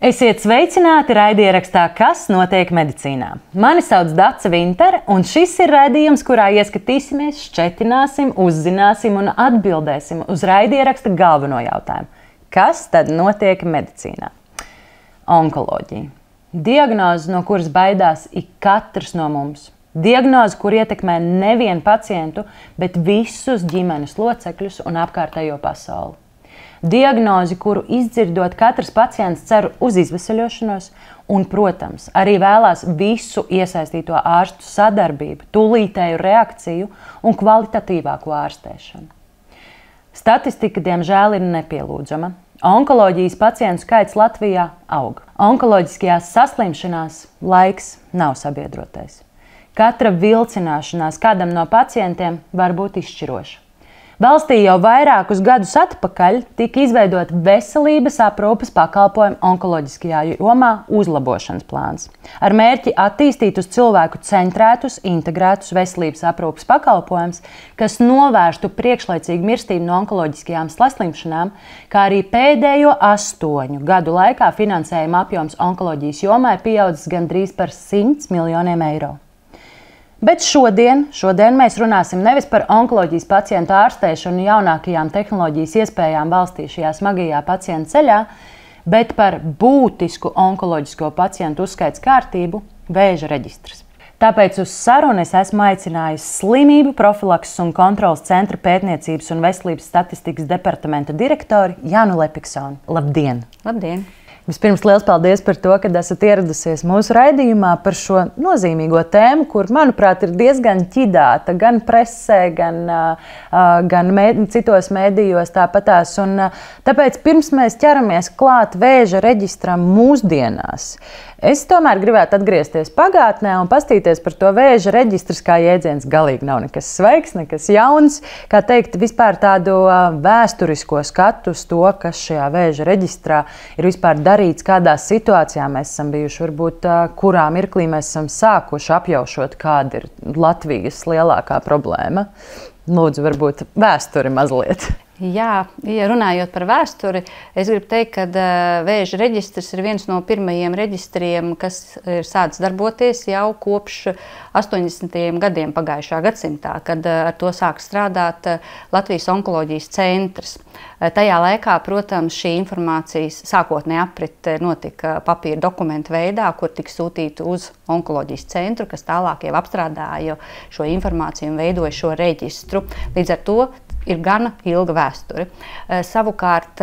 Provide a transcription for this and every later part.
Esiet sveicināti raidierakstā Kas notiek medicīnā? Mani sauc Dace Vintere, un šis ir raidījums, kurā ieskatīsimies, šķetināsim, uzzināsim un atbildēsim uz raidieraksta galveno jautājumu. Kas tad notiek medicīnā? Onkoloģija. Diagnoze, no kuras baidās ik katrs no mums. Diagnoze, kur ietekmē nevienu pacientu, bet visus ģimenes locekļus un apkārtējo pasauli. Diagnozi, kuru izdzirdot, katrs pacients cer uz izveseļošanos un, protams, arī vēlās visu iesaistīto ārstu sadarbību, tūlītēju reakciju un kvalitatīvāku ārstēšanu. Statistika, diemžēl, ir nepielūdzama. Onkoloģijas pacientu skaits Latvijā aug. Onkoloģiskajās saslimšanās laiks nav sabiedrotais. Katra vilcināšanās kādam no pacientiem var būt izšķiroša. Valstī jau vairākus gadus atpakaļ tika izveidota veselības aprūpes pakalpojumu onkoloģiskajā jomā uzlabošanas plāns, ar mērķi attīstīt uz cilvēku centrētus, integrētus veselības aprūpes pakalpojumus, kas novērstu priekšlaicīgu mirstību no onkoloģiskajām saslimšanām, kā arī pēdējo 8 gadu laikā finansējuma apjoms onkoloģijas jomai pieaudzis gandrīz par 100 miljoniem eiro. Bet šodien mēs runāsim nevis par onkoloģijas pacientu ārstēšanu un jaunākajām tehnoloģijas iespējām valstī šajā smagajā pacienta ceļā, bet par būtisku onkoloģisko pacientu uzskaits kārtību – vēža reģistrs. Tāpēc uz sarunu es esmu aicinājusi Slimību profilakses un kontroles centra pētniecības un veselības statistikas departamenta direktori Janu Lepiksoni. Labdien! Labdien! Vispirms liels paldies par to, ka esat ieradusies mūsu raidījumā par šo nozīmīgo tēmu, kur, manuprāt, ir diezgan ķidāta gan presē, gan citos mēdījos tāpatās. Un tāpēc pirms mēs ķeramies klāt vēža reģistram mūsdienās, es tomēr gribētu atgriezties pagātnē un pastīties par to vēža reģistrs, kā jēdziens galīgi nav nekas svaigs, nekas jauns, kā teikt, vispār tādu vēsturisko skatu uz to, kas šajā vēža reģistrā ir vispār darīts, kādā situācijā mēs esam bijuši, varbūt kurā mirklī mēs esam sākuši apjaušot, kāda ir Latvijas lielākā problēma. Lūdzu, varbūt vēsturi mazliet. Jā, ja runājot par vēsturi, es gribu teikt, ka vēža reģistrs ir viens no pirmajiem reģistriem, kas ir sācis darboties jau kopš 80. gadiem pagājušā gadsimtā, kad ar to sāk strādāt Latvijas onkoloģijas centrs. Tajā laikā, protams, šī informācijas sākotnēji aprite notika papīra dokumentu veidā, kur tika sūtīta uz onkoloģijas centru, kas tālāk jau apstrādāja šo informāciju un veidoja šo reģistru. Līdz ar to ir gana ilga vēsture. Savukārt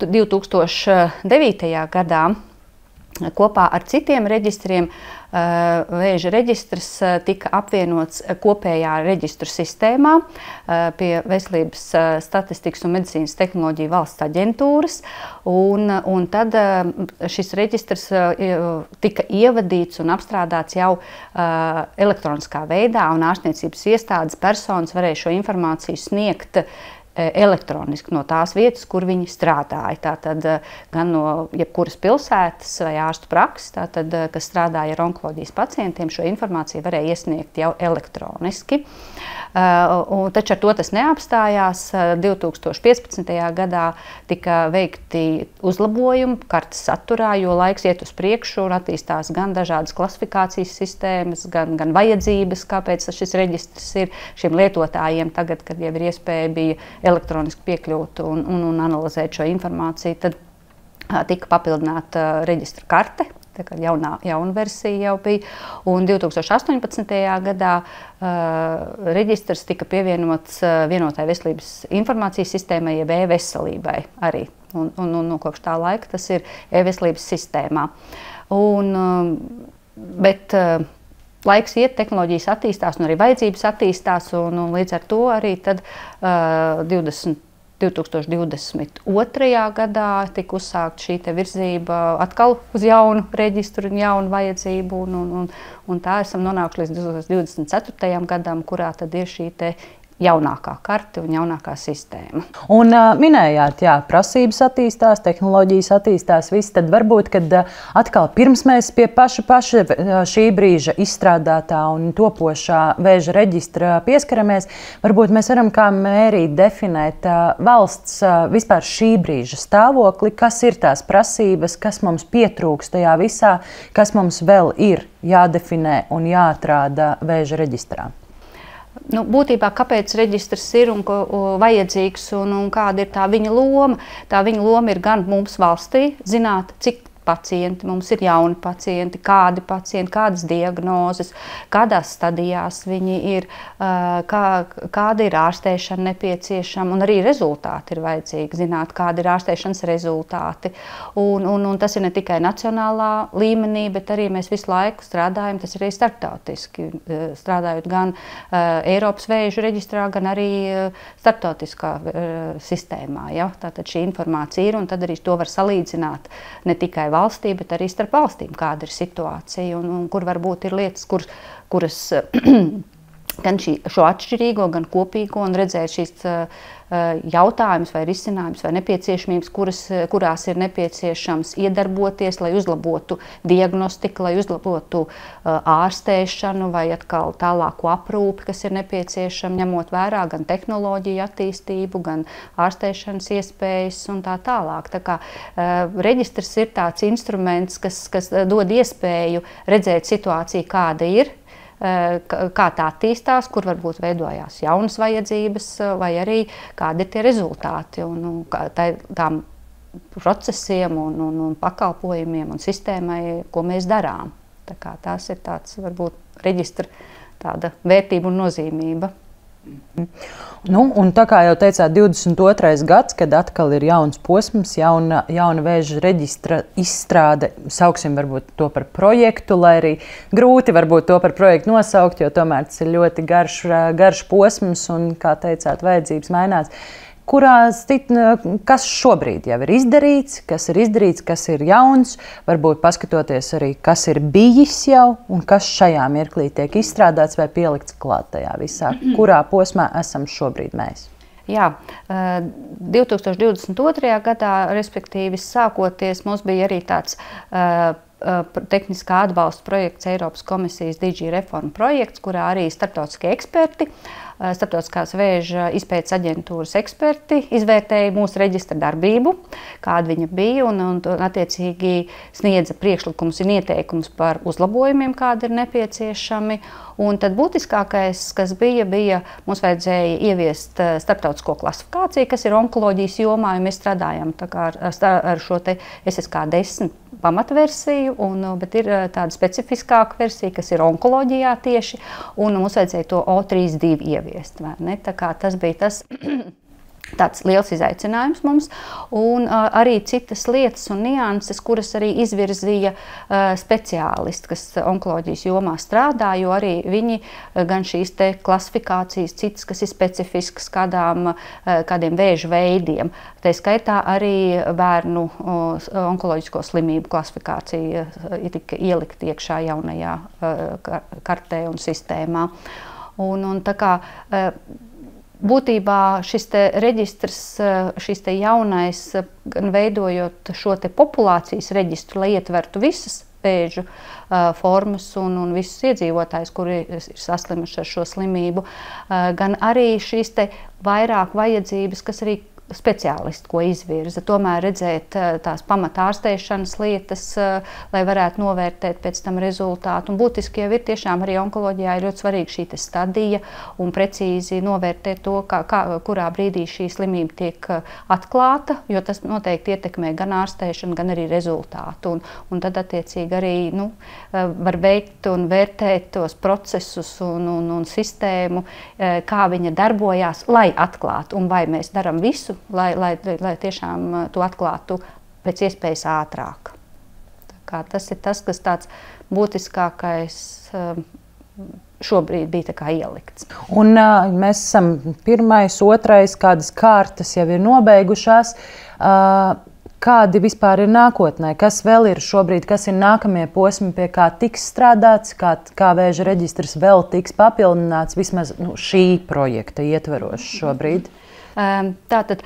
2009. gadā kopā ar citiem reģistriem vēža reģistrs tika apvienots kopējā reģistru sistēmā pie Veselības statistikas un medicīnas tehnoloģiju valsts aģentūras. Un tad šis reģistrs tika ievadīts un apstrādāts jau elektroniskā veidā, un ārstniecības iestādes personas varēja šo informāciju sniegt elektroniski no tās vietas, kur viņi strādāja. Tātad gan no jebkuras pilsētas vai ārstu prakses, kas strādāja ar onkoloģijas pacientiem, šo informāciju varēja iesniegt jau elektroniski. Taču ar to tas neapstājās. 2015. gadā tika veikti uzlabojumi kartes saturā, jo laiks iet uz priekšu un attīstās gan dažādas klasifikācijas sistēmas, gan vajadzības, kāpēc šis reģistrs ir šiem lietotājiem tagad, kad jau ir iespēja bija elektroniski piekļūt un analizēt šo informāciju. Tad tika papildināta reģistra karte. Tā kā jauna versija jau bija. Un 2018. gadā reģistrs tika pievienots vienotai veselības informācijas sistēmai, jeb e-veselībai arī. Un kopš tā laika tas ir e-veselības sistēmā. Bet laiks iet, tehnoloģijas attīstās un arī vajadzības attīstās, un līdz ar to arī tad 2022. gadā tika uzsākta šī virzība atkal uz jaunu reģistru un jaunu vajadzību, un tā esam nonākuši līdz 2024. gadam, kurā tad ir šī jaunākā karte un jaunākā sistēma. Un minējāt, jā, prasības attīstās, tehnoloģijas attīstās, viss. Tad varbūt, kad atkal pirms mēs pie paša šī brīža izstrādātā un topošā vēža reģistra pieskaramies, varbūt mēs varam kā mērīt, definēt valsts vispār šī brīža stāvokli, kas ir tās prasības, kas mums pietrūks tajā visā, kas mums vēl ir jādefinē un jāatrāda vēža reģistrā. Nu, būtībā, kāpēc reģistrs ir un vajadzīgs un kāda ir tā viņa loma? Tā viņa loma ir gan mums valstī zināt, cik pacienti, mums ir jauni pacienti, kādas diagnozes, kādās stadijās viņi ir, kāda ir ārstēšana nepieciešama, un arī rezultāti ir vajadzīgi zināt, kāda ir ārstēšanas rezultāti. Un tas ir ne tikai nacionālā līmenī, bet arī mēs visu laiku strādājam, tas ir arī starptautiski, strādājot gan Eiropas vēža reģistrā, gan arī starptautiskā sistēmā. Ja? Tātad šī informācija ir, un tad arī to var salīdzināt ne tikai valstī, bet arī starp valstīm, kāda ir situācija un kur varbūt ir lietas, kuras gan šo atšķirīgo, gan kopīgo, un redzēt šīs jautājumus vai risinājumus vai nepieciešamības, kurās ir nepieciešams iedarboties, lai uzlabotu diagnostiku, lai uzlabotu ārstēšanu vai atkal tālāku aprūpi, kas ir nepieciešama, ņemot vērā gan tehnoloģiju attīstību, gan ārstēšanas iespējas un tā tālāk. Tā kā reģistrs ir tāds instruments, kas dod iespēju redzēt situāciju, kāda ir, kā tā attīstās, kur varbūt veidojās jaunas vajadzības, vai arī kādi ir tie rezultāti un tām procesiem un pakalpojumiem un sistēmai, ko mēs darām. Tā kā tās ir tāds, varbūt, reģistra tāda vērtība un nozīmība. Nu, un tā kā jau teicāt, 22. gads, kad atkal ir jauns posms, jauna vēža reģistra izstrāde, sauksim varbūt to par projektu, lai arī grūti varbūt to par projektu nosaukt, jo tomēr tas ir ļoti garš posms un, kā teicāt, vajadzības mainās. Kas šobrīd jau ir izdarīts, kas ir jauns, varbūt paskatoties arī, kas ir bijis jau un kas šajā mirklī tiek izstrādāts vai pielikts klāt tajā visā. Kurā posmā esam šobrīd mēs? Jā, 2022. gadā, respektīvi sākoties, mums bija arī tāds tehniskā atbalsta projekts Eiropas komisijas DG reforma projekts, kurā arī starptautiskie eksperti, Starptautiskās vēža izpētes aģentūras eksperti izvērtēja mūsu reģistra darbību, kāda viņa bija, un attiecīgi sniedza priekšlikums un ieteikums par uzlabojumiem, kādi ir nepieciešami. Un tad būtiskākais, kas bija mums vajadzēja ieviest starptautisko klasifikāciju, kas ir onkoloģijas jomā, jo mēs strādājam ar šo te SSK-10 pamatversiju, bet ir tāda specifiskāka versija, kas ir onkoloģijā tieši, un mums vajadzēja to O32 ieviest. Vai ne? Tā kā tas bija tāds liels izaicinājums mums, un arī citas lietas un nianses, kuras arī izvirzīja speciālisti, kas onkoloģijas jomā strādā, jo arī viņi gan šīs te klasifikācijas, citas, kas ir specifiskas kādiem vēža veidiem. Tā skaitā arī bērnu onkoloģisko slimību klasifikācija tika ielikt iekšā jaunajā kartē un sistēmā. Un tā kā būtībā šis te reģistrs, šis te jaunais, gan veidojot šo te populācijas reģistru, lai ietvertu visas vēžu formas un visus iedzīvotājus, kuri ir saslimuši ar šo slimību, gan arī šīs te vairāk vajadzības, kas arī speciālisti, ko izvirza. Tomēr redzēt tās pamatārstēšanas lietas, lai varētu novērtēt pēc tam rezultātu. Un būtiski jau ir tiešām arī onkoloģijā ir ļoti svarīga šī stadija un precīzi novērtēt to, kurā brīdī šī slimība tiek atklāta, jo tas noteikti ietekmē gan ārstēšanu, gan arī rezultātu. Un tad attiecīgi arī var veikt un vērtēt tos procesus un sistēmu, kā viņa darbojās, lai atklātu un vai mēs darām visu, lai tiešām to atklātu pēc iespējas ātrāk. Tā kā tas ir tas, kas tāds būtiskākais šobrīd bija ielikts. Un mēs esam pirmais, otrais, kādas kārtas jau ir nobeigušās. kādi vispār ir nākotnē, kas vēl ir šobrīd, kas ir nākamie posmi, pie kā tiks strādāts, kā vēža reģistrs vēl tiks papildināts vismaz šī projekta ietveros šobrīd? Tātad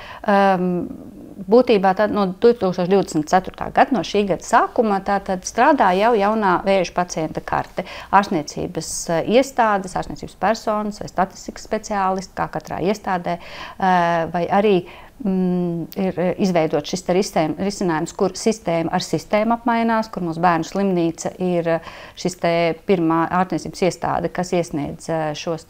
būtībā no 2024. gada, no šī gada sākuma, strādā jau jaunā vēža pacienta karte. Ārstniecības iestādes, ārstniecības personas vai statistikas speciālisti, kā katrā iestādē, vai arī ir izveidot šis risinājums, kur sistēma ar sistēmu apmainās, kur mūsu bērnu slimnīca ir šis pirmā ārstniecības iestāde, kas iesniedz šos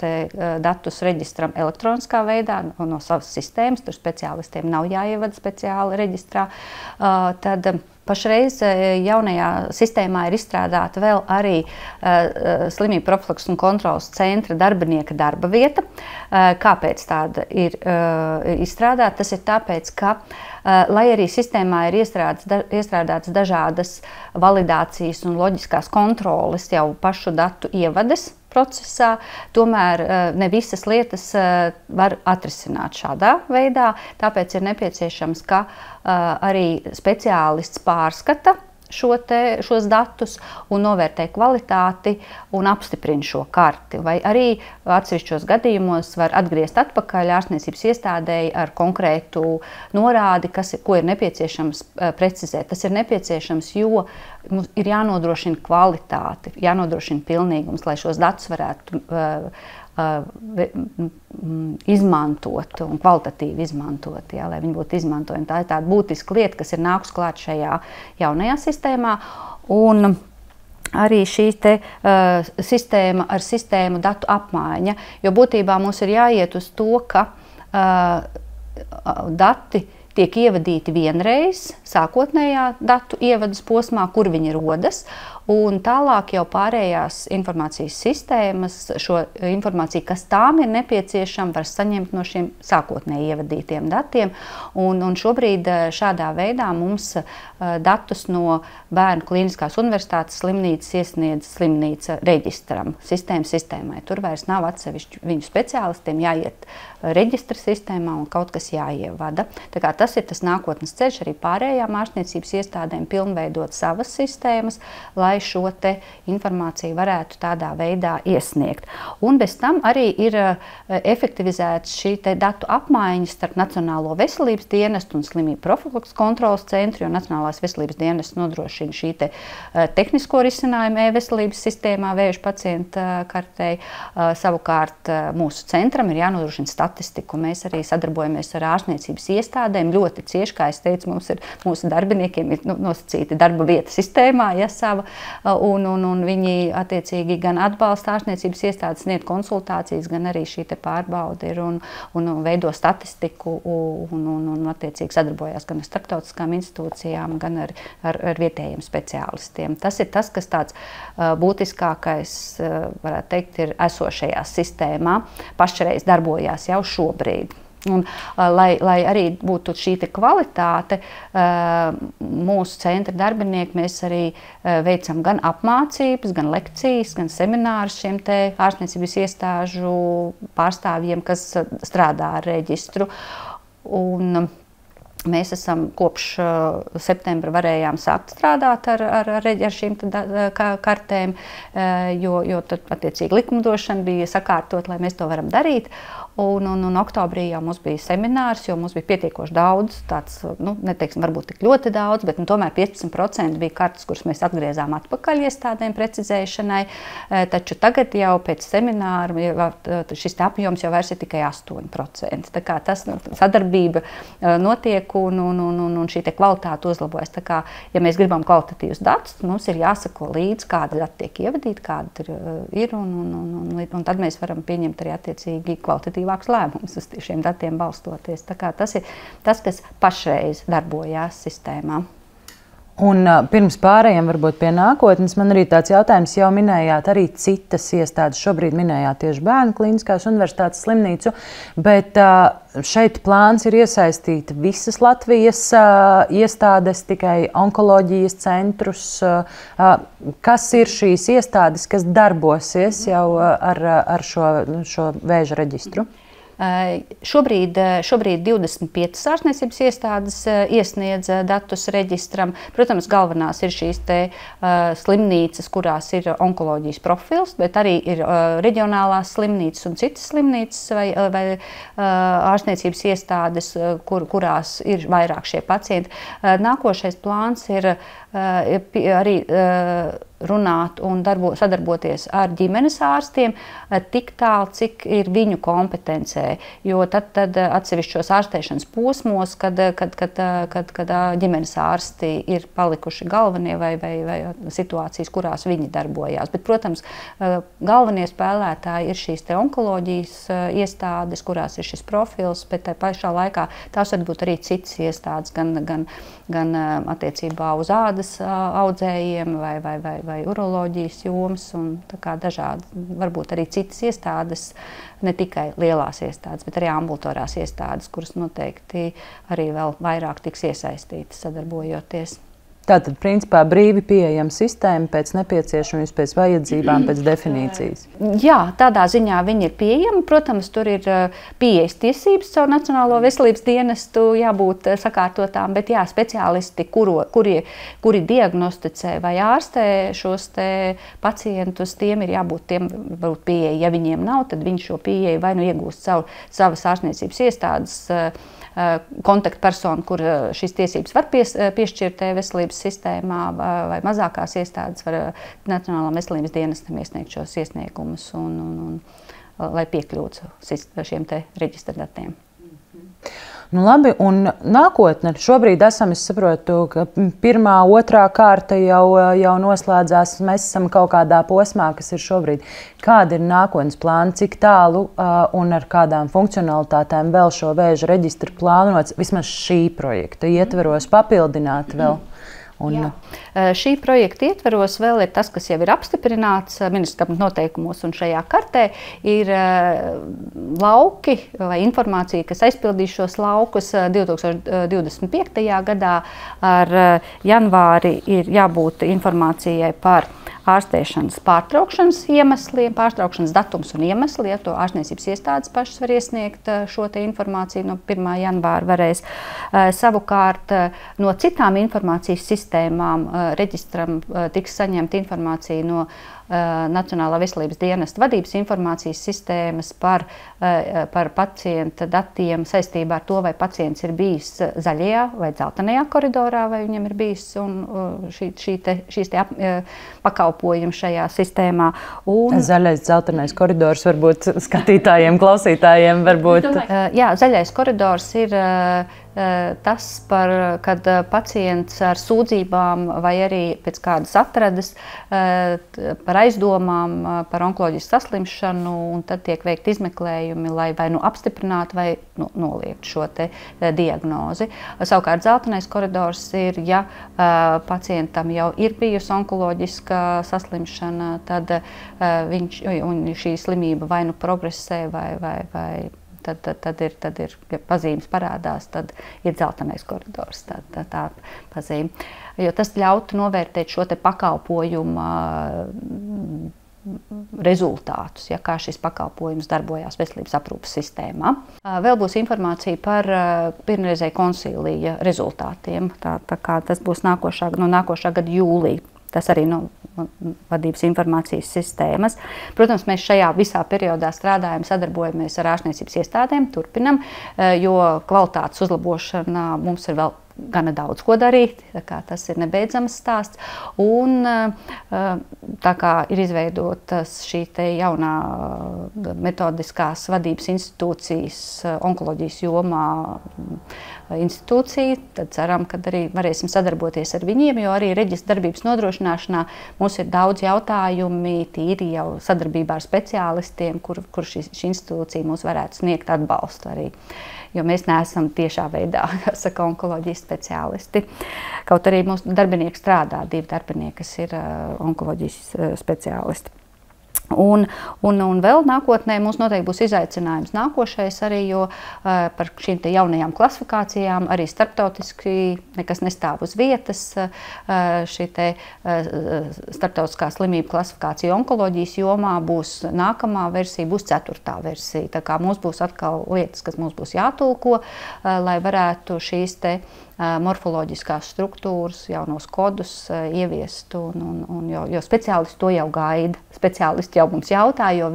datus reģistram elektroniskā veidā no savas sistēmas. Tur speciālistiem nav jāievada speciāli reģistrā. Tad pašreiz jaunajā sistēmā ir izstrādāta vēl arī slimību profilakses un kontroles centra darbinieka darba vieta. Kāpēc tāda ir izstrādāta? Tas ir tāpēc, ka, lai arī sistēmā ir iestrādātas dažādas validācijas un loģiskās kontroles jau pašu datu ievades procesā, tomēr ne visas lietas var atrisināt šādā veidā. Tāpēc ir nepieciešams, ka arī speciālists pārskata šos datus un novērtē kvalitāti un apstiprina šo karti. Vai arī atsevišķos gadījumos var atgriezt atpakaļ ārstniecības iestādēji ar konkrētu norādi, ko ir nepieciešams precizēt. Tas ir nepieciešams, jo mums ir jānodrošina kvalitāte, jānodrošina pilnīgums, lai šos datus varētu izmantot un kvalitatīvi izmantot, jā, lai viņi būtu izmantojami. Tā ir tāda būtiska lieta, kas ir nākus klāt šajā jaunajā sistēmā. Un arī šī sistēma ar sistēmu datu apmaiņa, jo būtībā mums ir jāiet uz to, ka dati tiek ievadīti vienreiz sākotnējā datu ievadas posmā, kur viņi rodas, un tālāk jau pārējās informācijas sistēmas šo informāciju, kas tām ir nepieciešama, var saņemt no šiem sākotnēji ievadītiem datiem. Un šobrīd šādā veidā mums datus no Bērnu Klīniskās universitātes slimnīcas iesniedz slimnīca reģistram, sistēmai. Tur vairs nav atsevišķi viņu speciālistiem jāiet reģistra sistēmā un kaut kas jāievada. Tā kā tas ir tas nākotnes ceļš arī pārējām ārstniecības iestādēm pilnveidot savas sistēmas, lai šo informāciju varētu tādā veidā iesniegt. Un bez tam arī ir efektivizēts šī datu apmaiņas starp Nacionālo veselības dienestu un slimību profilakses kontroles centru, jo Nacionālās veselības dienests nodrošina šī tehnisko risinājumu e-veselības sistēmā vēža pacienta kartei. Savukārt mūsu centram ir jānodrošina statistiku. Mēs arī sadarbojamies ar ārstniecības iestādēm ļoti cieši, kā es teicu, mūsu darbiniekiem ir nosacīti darba vieta sistēmā, ja sava, un viņi attiecīgi gan atbalsta ārstniecības iestādes, sniedz konsultācijas, gan arī šī pārbaude ir un veido statistiku un attiecīgi sadarbojās gan ar starptautiskām institūcijām, gan ar vietējiem speciālistiem. Tas ir tas, kas tāds būtiskākais, varētu teikt, ir esošajā sistēmā, pašreiz darbojās jau šobrīd. Un, lai arī būtu šī kvalitāte, mūsu centra darbinieki, mēs arī veicam gan apmācības, gan lekcijas, gan seminārus šiem ārstniecības iestāžu pārstāvjiem, kas strādā ar reģistru. Un mēs esam kopš septembra varējām sākt strādāt ar šīm kartēm, jo tad attiecīgi likumdošana bija sakārtot, lai mēs to varam darīt. Un oktobrī jau mums bija seminārs, jo mums bija pietiekoši daudz, tāds, neteiksim, varbūt tik ļoti daudz, bet tomēr 15% bija kartes, kuras mēs atgriezām atpakaļ iestādēm precizēšanai, taču tagad jau pēc semināra šis apjoms jau vairs ir tikai 8%. Tā kā tas sadarbība notiek un šī kvalitāte uzlabojas. Tā kā, ja mēs gribam kvalitatīvus datus, mums ir jāsako līdzi, kādi dati tiek ievadīti, kādi ir, un tad mēs varam pieņemt arī attiecīgi kvalitatīvākus lēmumus uz šiem datiem balstoties. Tā kā tas ir tas, kas pašreiz darbojās sistēmā. Un pirms pārējiem varbūt pie nākotnes, man arī tāds jautājums, jau minējāt arī citas iestādes, šobrīd minējāt tieši Bērnu Klīniskās universitātes slimnīcu, bet šeit plāns ir iesaistīt visas Latvijas iestādes, tikai onkoloģijas centrus. Kas ir šīs iestādes, kas darbosies jau ar šo vēža reģistru? Šobrīd 25 ārstniecības iestādes iesniedz datus reģistram. Protams, galvenās ir šīs slimnīcas, kurās ir onkoloģijas profils, bet arī ir reģionālās slimnīcas un citas slimnīcas vai ārstniecības iestādes, kurās ir vairāk šie pacienti. Nākošais plāns ir arī runāt un sadarboties ar ģimenes ārstiem tik tālu, cik ir viņu kompetencē. Jo tad atsevišķos ārstēšanas posmos, kad ģimenes ārsti ir palikuši galvenie vai situācijas, kurās viņi darbojās. Bet, protams, galvenie spēlētāji ir šīs onkoloģijas iestādes, kurās ir šis profils, bet tā pašā laikā tās var būt arī citas iestādes, gan attiecībā uz ādas audzējiem vai uroloģijas jomas un dažādi, varbūt arī citas iestādes, ne tikai lielās iestādes, bet arī ambulatorās iestādes, kuras noteikti arī vēl vairāk tiks iesaistītas sadarbojoties. Tātad, principā, brīvi pieejama sistēma pēc nepieciešamības, pēc vajadzībām, pēc definīcijas. Jā, tādā ziņā viņi ir pieejami. Protams, tur ir pieejas tiesības caur Nacionālo veselības dienestu jābūt sakārtotām, bet jā, speciālisti, kuri diagnosticē vai ārstē šos pacientus, tiem ir jābūt pieeja. Ja viņiem nav, tad viņi šo pieeju vai nu iegūst caur savas ārstniecības iestādes kontaktpersonu, kur šīs tiesības var piešķirt veselības sistēmā, vai mazākās iestādes var Nacionālām veselības dienestam iesniegt šos iesniegumus, lai piekļūtu šiem reģistra datiem. Nu labi, un nākotne. Šobrīd es saprotu, ka pirmā, otrā kārta jau noslēdzās. Mēs esam kaut kādā posmā, kas ir šobrīd. Kāda ir nākotnes plāna, cik tālu un ar kādām funkcionalitātēm vēl šo vēža reģistru plānots, vismaz šī projekta ietveros papildināt vēl? Šī projekta ietveros vēl ir tas, kas jau ir apstiprināts ministra kabineta noteikumos un šajā kartē, ir lauki vai informācija, kas aizpildīs šos laukus 2025. gadā. Ar janvāri ir jābūt informācijai par ārstēšanas pārtraukšanas iemesliem, pārtraukšanas datums un iemesli. Ja to ārstniecības iestādes pašas var iesniegt šo informāciju no 1. janvāra varēs. Savukārt no citām informācijas sistēmām reģistram tiks saņemta informācija no Nacionālā veselības dienesta vadības informācijas sistēmas par pacienta datiem saistībā ar to, vai pacients ir bijis zaļajā vai dzeltenajā koridorā, vai viņam ir bijis šīs pakalpojumi šajā sistēmā. Zaļais, dzeltenais koridors varbūt skatītājiem, klausītājiem varbūt. Jā, zaļais koridors ir tas, kad pacients ar sūdzībām vai arī pēc kādas atradas par aizdomām par onkoloģisku saslimšanu, un tad tiek veikti izmeklējumi, lai vai nu apstiprinātu vai noliegt šo diagnozi. Savukārt dzeltenais koridors ir, ja pacientam jau ir bijusi onkoloģiska saslimšana, tad šī slimība vai nu progresē vai tad ir, ja pazīmes parādās, tad ir dzeltenais koridors, tā pazīme. Jo tas ļautu novērtēt šo pakalpojumu rezultātus, ja, kā šis pakalpojums darbojās veselības aprūpes sistēmā. Vēl būs informācija par pirmreizēju konsīlija rezultātiem. Tā kā tas būs nākošā gada jūlija. Tas arī no vadības informācijas sistēmas. Protams, mēs šajā visā periodā strādājam, sadarbojamies ar ārstniecības iestādēm, turpinam, jo kvalitātes uzlabošana mums ir vēl gana daudz ko darīt, tā kā tas ir nebeidzams stāsts. Un tā kā ir izveidotas šī jaunā metodiskās vadības institūcijas onkoloģijas jomā institūcija, tad ceram, ka arī varēsim sadarboties ar viņiem, jo arī reģistra darbības nodrošināšanā mums ir daudz jautājumi, tīri jau sadarbībā ar speciālistiem, kur šī institūcija mums varētu sniegt atbalstu arī. Jo mēs neesam tiešā veidā, saka, onkoloģijas speciālisti. Kaut arī mūsu darbinieki strādā, 2 darbinieki, kas ir onkoloģijas speciālisti. Un vēl nākotnē mums noteikti būs izaicinājums nākošais arī, jo par šīm te jaunajām klasifikācijām arī starptautiski nekas nestāv uz vietas. Šī te starptautiskā slimību klasifikācija onkoloģijas jomā būs nākamā versija, būs 4. versija. Tā kā mums būs atkal lietas, kas mums būs jātulko, lai varētu šīs te morfoloģiskās struktūras, jaunos kodus ieviest, jo speciālisti to jau gaida. Speciālisti jau mums jautā, jo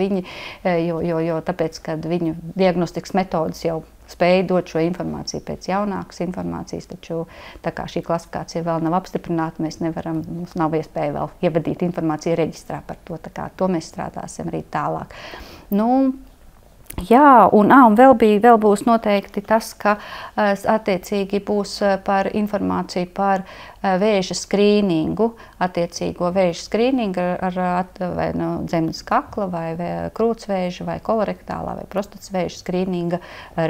tāpēc, kad viņu diagnostikas metodas jau spēja dot šo informāciju pēc jaunākas informācijas, taču tā kā šī klasifikācija vēl nav apstiprināta, mums nav iespēja vēl ievadīt informāciju reģistrā par to, tā kā to mēs strādāsim arī tālāk. Jā, un vēl būs noteikti tas, ka attiecīgi būs par informāciju par vēža skrīningu, attiecīgo vēža skrīningu vai dzemdes kakla, vai krūtsvēža, vai kolorektālā, vai prostatas vēža skrīninga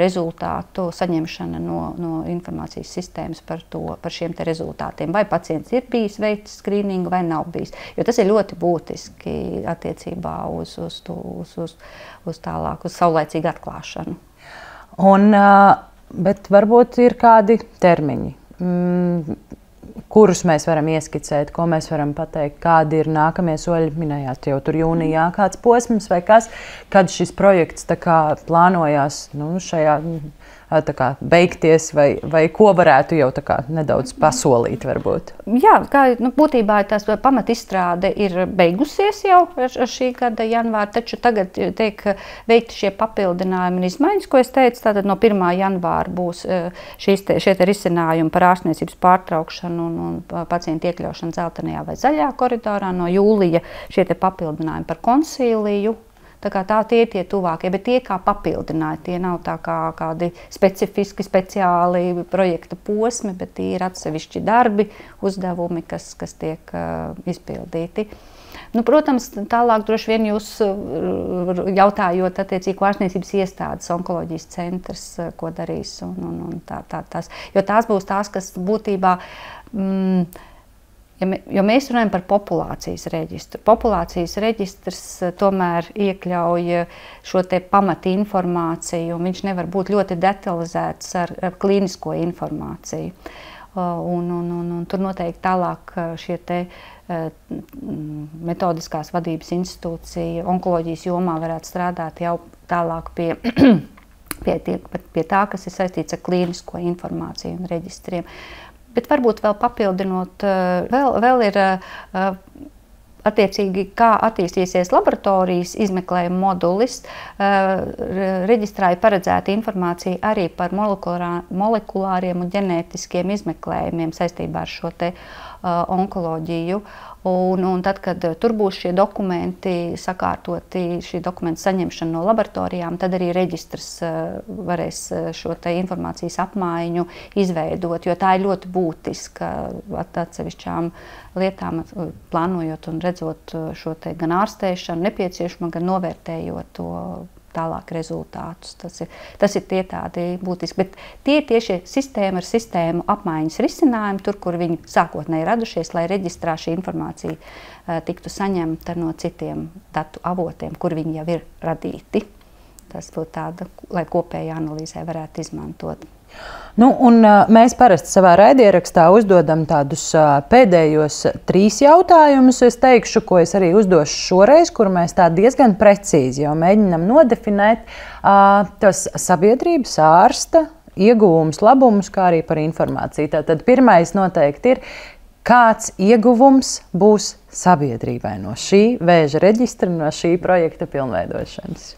rezultātu saņemšana no informācijas sistēmas par šiem te rezultātiem. Vai pacients ir bijis veicis skrīningu vai nav bijis, jo tas ir ļoti būtiski attiecībā uz tālāk, uz saulaicīgu atklāšanu. Bet varbūt ir kādi termiņi, kurus mēs varam ieskicēt, ko mēs varam pateikt, kādi ir nākamie soļi. Minējāt jau tur jūnijā kāds posms vai kas, kad šis projekts tā kā plānojās šajā tā kā beigties, vai ko varētu jau tā kā nedaudz pasolīt varbūt? Jā, būtībā tās pamatizstrāde ir beigusies jau ar šī gada janvāra, taču tagad tiek veikti šie papildinājumi un izmaiņas, ko es teicu, tātad no 1. janvāra būs šie risinājumi par ārstniecības pārtraukšanu un pacientu iekļaušanu dzeltenajā vai zaļajā koridorā, no jūlija šie papildinājumi par konsīliju. Tie ir tie tuvākie, bet tie kā papildināji, tie nav tā kā kādi specifiski, speciāli projekta posmi, bet tie ir atsevišķi darbi, uzdevumi, kas tiek izpildīti. Protams, tālāk droši vien jūs jautājot attiecīgi ārstniecības iestādes, onkoloģijas centrs, ko darīs un tās, jo tās būs tās, kas būtībā jo mēs runājam par populācijas reģistru. Populācijas reģistrs tomēr iekļauj šo te pamatinformāciju, un viņš nevar būt ļoti detalizēts ar klīnisko informāciju. Un tur noteikti tālāk šie te metodiskās vadības institūcija onkoloģijas jomā varētu strādāt jau tālāk pie tā, kas ir saistīts ar klīnisko informāciju un reģistriem. Bet varbūt vēl papildinot, vēl ir attiecīgi, kā attīstīsies laboratorijas izmeklējuma modulis. Reģistrā ir paredzēta informācija arī par molekulāriem un ģenētiskiem izmeklējumiem saistībā ar šo te onkoloģiju. Un tad, kad tur būs šie dokumenti sakārtoti, šī dokumenta saņemšana no laboratorijām, tad arī reģistrs varēs šo te informācijas apmaiņu izveidot, jo tā ir ļoti būtiska atsevišķām lietām, plānojot un redzot šo te gan ārstēšanu nepieciešamo, gan novērtējot to tālāk rezultātus. Tas ir tie tādi būtiski, bet tie tieši sistēma ar sistēmu apmaiņas risinājumi, tur, kur viņi sākotnēji radušies, lai reģistrā šī informācija tiktu saņemta no citiem datu avotiem, kur viņi jau ir radīti. Tas būtu tāda, lai kopējā analīzē varētu izmantot. Mēs parasti savā raidierakstā uzdodam tādus pēdējos 3 jautājumus, es teikšu, ko es arī uzdošu šoreiz, kur mēs tā diezgan precīzi jau mēģinam nodefinēt tos sabiedrības ārsta ieguvumus, labumus, kā arī par informāciju. Tātad pirmais noteikti ir, kāds ieguvums būs sabiedrībai no šī vēža reģistra, no šī projekta pilnveidošanas?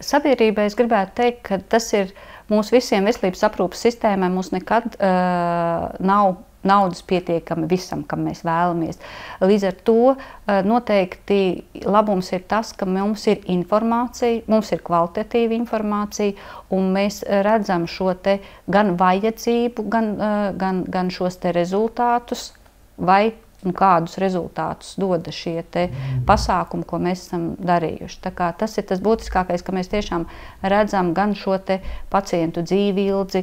Sabiedrībai es gribētu teikt, ka tas ir mūsu visiem veselības aprūpes sistēmai, mums nekad nav naudas pietiekami visam, kam mēs vēlamies. Līdz ar to noteikti labums ir tas, ka mums ir informācija, mums ir kvalitatīva informācija, un mēs redzam šo te gan vajadzību, gan šos te rezultātus, vai un kādus rezultātus doda šie te pasākumi, ko mēs esam darījuši. Tā kā tas ir tas būtiskākais, ka mēs tiešām redzam gan šo te pacientu dzīvildzi,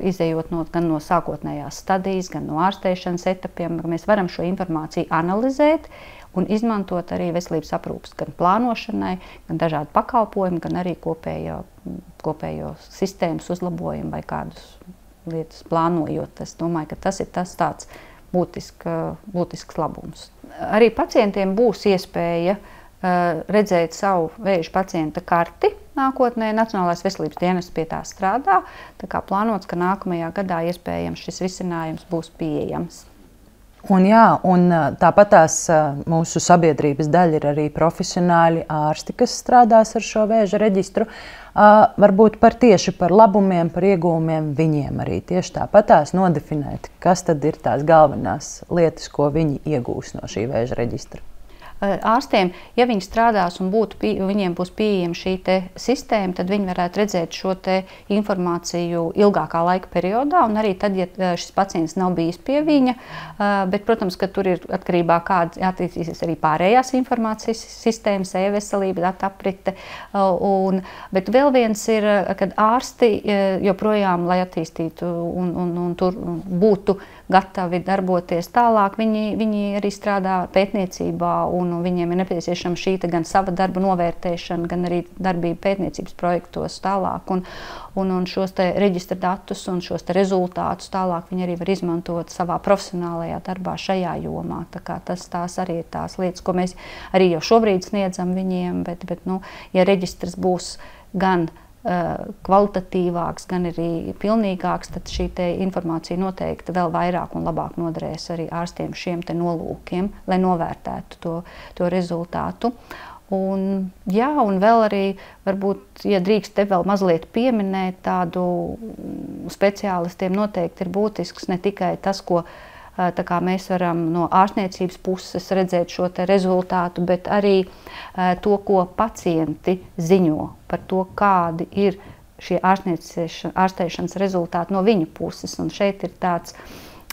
izejot gan no sākotnējās stadijas, gan no ārstēšanas etapiem, ka mēs varam šo informāciju analizēt un izmantot arī veselības aprūpes gan plānošanai, gan dažādu pakalpojumu, gan arī kopējo sistēmas uzlabojumu vai kādus lietas plānojot. Es domāju, ka tas ir tas tāds būtisks labums. Arī pacientiem būs iespēja redzēt savu vēža pacienta karti nākotnē. Nacionālais veselības dienests pie tā strādā. Tā kā plānots, ka nākamajā gadā iespējams šis risinājums būs pieejams. Un tāpat tās mūsu sabiedrības daļa ir arī profesionāļi ārsti, kas strādās ar šo vēža reģistru. Varbūt tieši par labumiem, par iegūmiem viņiem arī tieši tāpat tās nodefinēt, kas tad ir tās galvenās lietas, ko viņi iegūs no šī vēža reģistra. Ārstiem, ja viņi strādās un viņiem būs pieejama šī sistēma, tad viņi varētu redzēt šo informāciju ilgākā laika periodā, un arī tad, ja šis pacients nav bijis pie viņa, bet, protams, ka tur ir atkarībā kāda attīstīsies arī pārējās informācijas sistēmas, e-veselība, datu aprite, bet vēl viens ir, kad ārsti joprojām, lai attīstītu un tur būtu gatavi darboties tālāk, viņi arī strādā pētniecībā, un viņiem ir nepieciešama šī gan sava darba novērtēšana, gan arī darbība pētniecības projektos tālāk. Un šos reģistra datus un šos rezultātus tālāk viņi arī var izmantot savā profesionālajā darbā šajā jomā. Tās arī ir tās lietas, ko mēs arī jau šobrīd sniedzam viņiem, bet ja reģistrs būs gan kvalitatīvāks, gan arī pilnīgāks, tad šī informācija noteikti vēl vairāk un labāk noderēs arī ārstiem šiem nolūkiem, lai novērtētu to rezultātu. Un vēl arī, varbūt, ja drīkst te vēl mazliet pieminēt, tādu speciālistiem noteikti ir būtisks ne tikai tas, ko mēs varam no ārstniecības puses redzēt šo rezultātu, bet arī to, ko pacienti ziņo par to, kādi ir šie ārstēšanas rezultāti no viņu puses. Un šeit ir tāds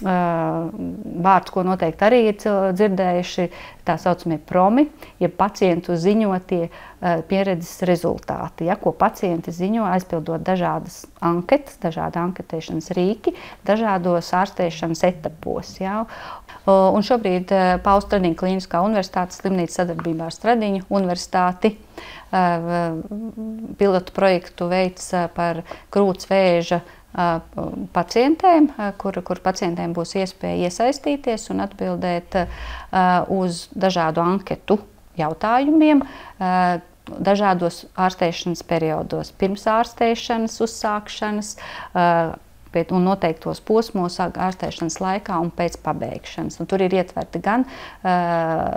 vārds, ko noteikti arī ir dzirdējuši, tā saucamie promi, ja pacientu ziņotie pieredzes rezultāti, ko pacienti ziņo, aizpildot dažādas anketas, dažādi anketēšanas rīki, dažādos ārstēšanas etapos. Un šobrīd Paula Stradiņa Kliniskā universitātes slimnīca sadarbībā ar Stradiņu universitāti pilotu projektu veids par krūts vēža pacientiem, kur pacientiem būs iespēja iesaistīties un atbildēt uz dažādu anketu jautājumiem dažādos ārstēšanas periodos, pirms ārstēšanas uzsākšanas, un noteiktos posmos ārstēšanas laikā un pēc pabeigšanas. Un tur ir ietverti gan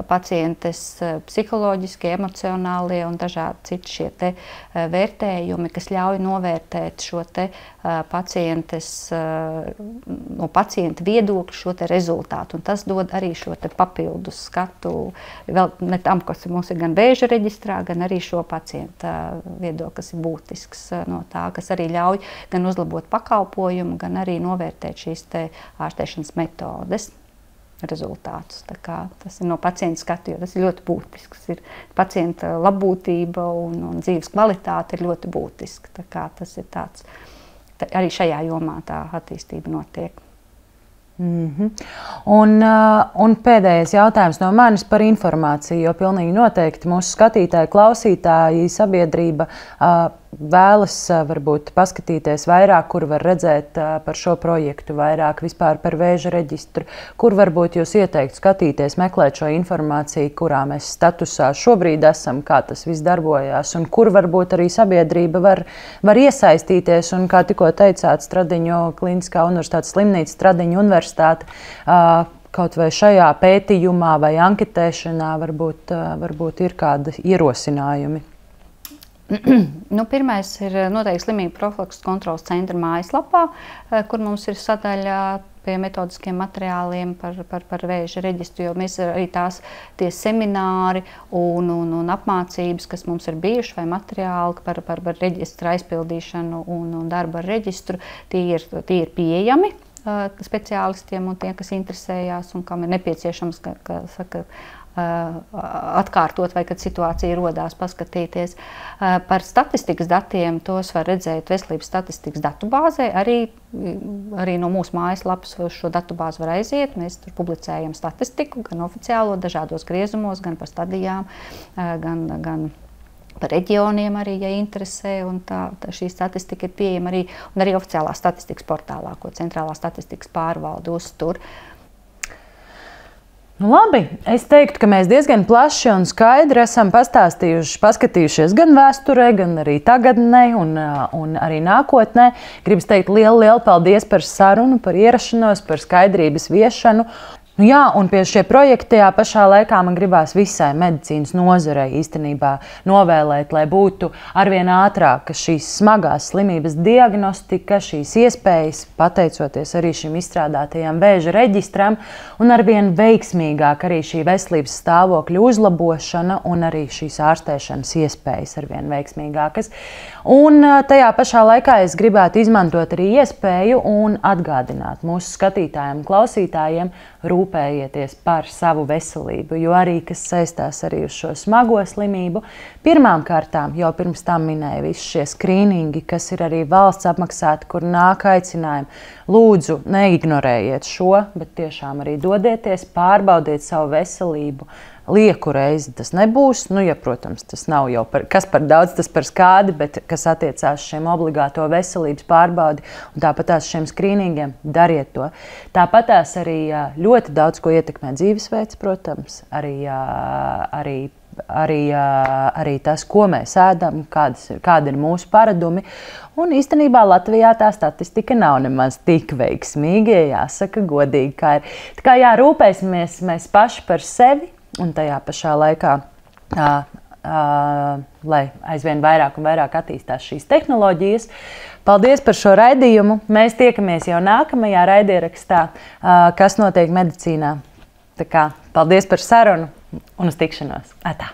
pacientes psiholoģiskie, emocionālie un dažādi citi šie vērtējumi, kas ļauj novērtēt šo pacientes, no pacienta viedokļa šo rezultātu. Un tas dod arī šo papildus skatu, vēl ne tam, kas mums ir gan vēža reģistrā, gan arī šo pacienta viedokli, kas ir būtisks no tā, kas arī ļauj gan uzlabot pakalpojumu, gan arī novērtēt šīs ārstēšanas metodes rezultātus. Tas ir no pacienta skatu, jo tas ir ļoti būtisks. Pacienta labbūtība un dzīves kvalitāte ir ļoti būtiska. Tas ir tāds, arī šajā jomā tā attīstība notiek. Un pēdējais jautājums no manis par informāciju, jo pilnīgi noteikti mūsu skatītāji, klausītāji, sabiedrība vēlas varbūt paskatīties vairāk, kur var redzēt par šo projektu, vairāk vispār par vēža reģistru, kur varbūt jūs ieteiktu skatīties, meklēt šo informāciju, kurā mēs statusā šobrīd esam, kā tas viss darbojās, un kur varbūt arī sabiedrība var iesaistīties, un kā tikko teicāt, Stradiņu Kliniskā universitātes slimnīca, Stradiņu universitāte, kaut vai šajā pētījumā vai anketēšanā varbūt ir kādi ierosinājumi. Pirmais ir noteikti slimību profilakses kontroles centra mājaslapā, kur mums ir sadaļa pie metodiskiem materiāliem par vēža reģistru, jo mēs arī tie semināri un apmācības, kas mums ir bijuši, vai materiāli par reģistra aizpildīšanu un darbu ar reģistru, tie ir pieejami speciālistiem un tiem, kas interesējās un kam ir nepieciešams, atkārtot, vai kad situācija rodās, paskatīties. Par statistikas datiem tos var redzēt veselības statistikas datubāzē. Arī no mūsu mājaslapas šo datubāzi var aiziet. Mēs tur publicējam statistiku, gan oficiālo, dažādos griezumos, gan par stadijām, gan par reģioniem arī, ja interesē, un tā šī statistika ir pieejama arī, un arī oficiālā statistikas portālā, ko Centrālā statistikas pārvalde uztur. Nu, labi, es teiktu, ka mēs diezgan plaši un skaidri esam paskatījušies gan vēsturē, gan arī tagadnē un arī nākotnē. Gribas teikt lielu paldies par sarunu, par ierašanos, par skaidrības viešanu. Nu jā, un pie šie projekti pašā laikā man gribās visai medicīnas nozarei īstenībā novēlēt, lai būtu arvien ātrāk šīs smagās slimības diagnostika, šīs iespējas, pateicoties arī šim izstrādātajam vēža reģistram, un arvien veiksmīgāk arī šī veselības stāvokļa uzlabošana un arī šīs ārstēšanas iespējas arvien veiksmīgākas. Un tajā pašā laikā es gribētu izmantot arī iespēju un atgādināt mūsu skatītājiem un klausītājiem, rūpējieties par savu veselību, jo arī, kas saistās arī uz šo smago slimību, pirmām kārtām, jau pirms tam minēju, visi šie skrīningi, kas ir arī valsts apmaksāti, kur nāk aicinājumi. Lūdzu, neignorējiet šo, bet tiešām arī dodieties, pārbaudiet savu veselību. Lieku reizi tas nebūs, nu, ja, protams, tas nav jau kas par daudz, tas par skādi, bet kas attiecās šiem obligāto veselības pārbaudi un tāpatās šiem skrīningiem, dariet to. Tāpatās arī ļoti daudz ko ietekmē dzīvesveids, protams, arī tas, ko mēs ēdam, kādi ir mūsu paradumi. Un īstenībā Latvijā tā statistika nav nemaz tik veiksmīga, ja jāsaka godīgi, kā ir. Tā kā rūpēsimies mēs paši par sevi, un tajā pašā laikā, lai aizvien vairāk un vairāk attīstās šīs tehnoloģijas. Paldies par šo raidījumu. Mēs tiekamies jau nākamajā raidierakstā, kas notiek medicīnā. Tā kā paldies par sarunu un uz tikšanos. Atā!